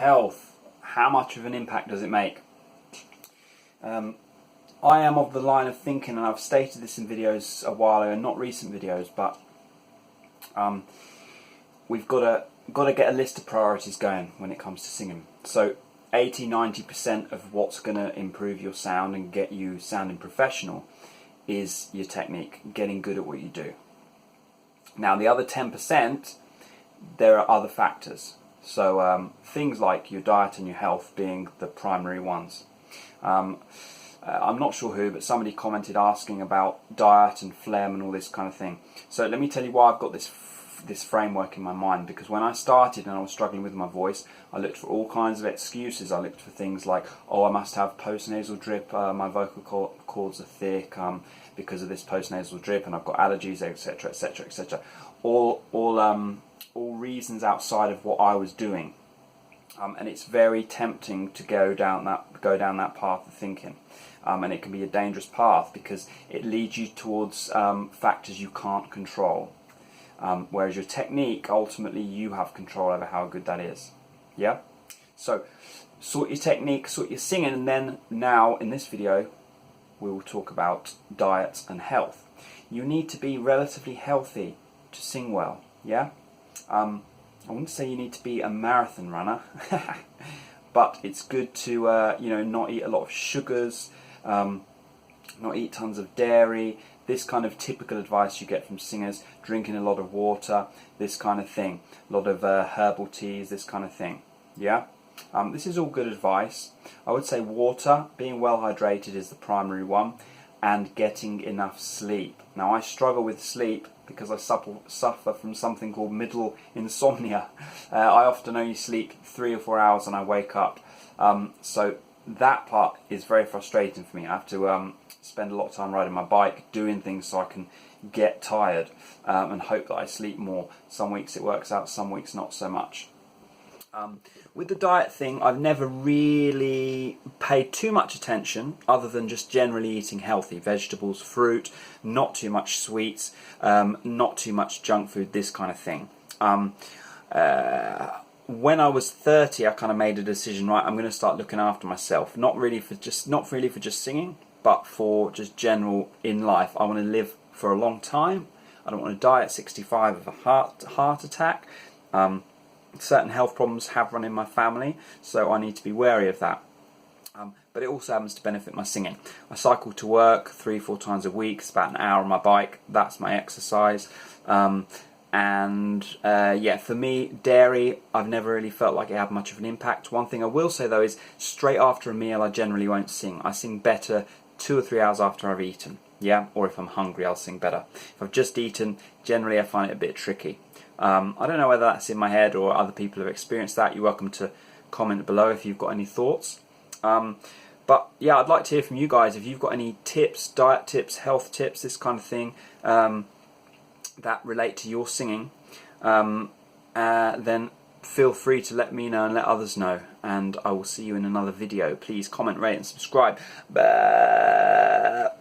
health. How much of an impact does it make? I am of the line of thinking, and I've stated this in videos a while ago, not recent videos, but we've got to get a list of priorities going when it comes to singing. So 80–90% of what's going to improve your sound and get you sounding professional is your technique, getting good at what you do. Now the other 10%, there are other factors. So things like your diet and your health being the primary ones. I'm not sure who, but somebody commented asking about diet and phlegm and all this kind of thing. So let me tell you why I've got this framework in my mind, because when I started and I was struggling with my voice, I looked for all kinds of excuses. I looked for things like, oh, I must have postnasal drip, my vocal cords are thick because of this postnasal drip, and I've got allergies, etc., etc., etc. All reasons outside of what I was doing. And it's very tempting to go down that path of thinking, and it can be a dangerous path because it leads you towards factors you can't control, whereas your technique, ultimately you have control over how good that is. Yeah. So sort your technique, sort your singing, and then now in this video we will talk about diet and health. You need to be relatively healthy to sing well. Yeah. I wouldn't say you need to be a marathon runner, but it's good to not eat a lot of sugars, not eat tons of dairy, this kind of typical advice you get from singers, drinking a lot of water, this kind of thing, a lot of herbal teas, this kind of thing. Yeah, this is all good advice. I would say water, being well hydrated is the primary one, and getting enough sleep. Now I struggle with sleep because I suffer from something called middle insomnia. I often only sleep 3 or 4 hours and I wake up. So that part is very frustrating for me. I have to spend a lot of time riding my bike, doing things so I can get tired and hope that I sleep more. Some weeks it works out, some weeks not so much. With the diet thing, I've never really paid too much attention other than just generally eating healthy vegetables, fruit, not too much sweets, not too much junk food, this kind of thing. When I was 30, I kind of made a decision, right, I'm going to start looking after myself, not really for just singing, but for just general in life. I want to live for a long time. I don't want to die at 65 of a heart attack. Certain health problems have run in my family, so I need to be wary of that. But it also happens to benefit my singing. I cycle to work 3–4 times a week. It's about an hour on my bike. That's my exercise. Yeah, for me, dairy, I've never really felt like it had much of an impact. One thing I will say though is, straight after a meal I generally won't sing. I sing better 2 or 3 hours after I've eaten. Yeah, or if I'm hungry I'll sing better. If I've just eaten, generally I find it a bit tricky. I don't know whether that's in my head or other people have experienced that. You're welcome to comment below if you've got any thoughts. But yeah, I'd like to hear from you guys if you've got any tips, diet tips, health tips, this kind of thing, that relate to your singing. Then feel free to let me know and let others know, and I will see you in another video. Please comment, rate and subscribe. Bye.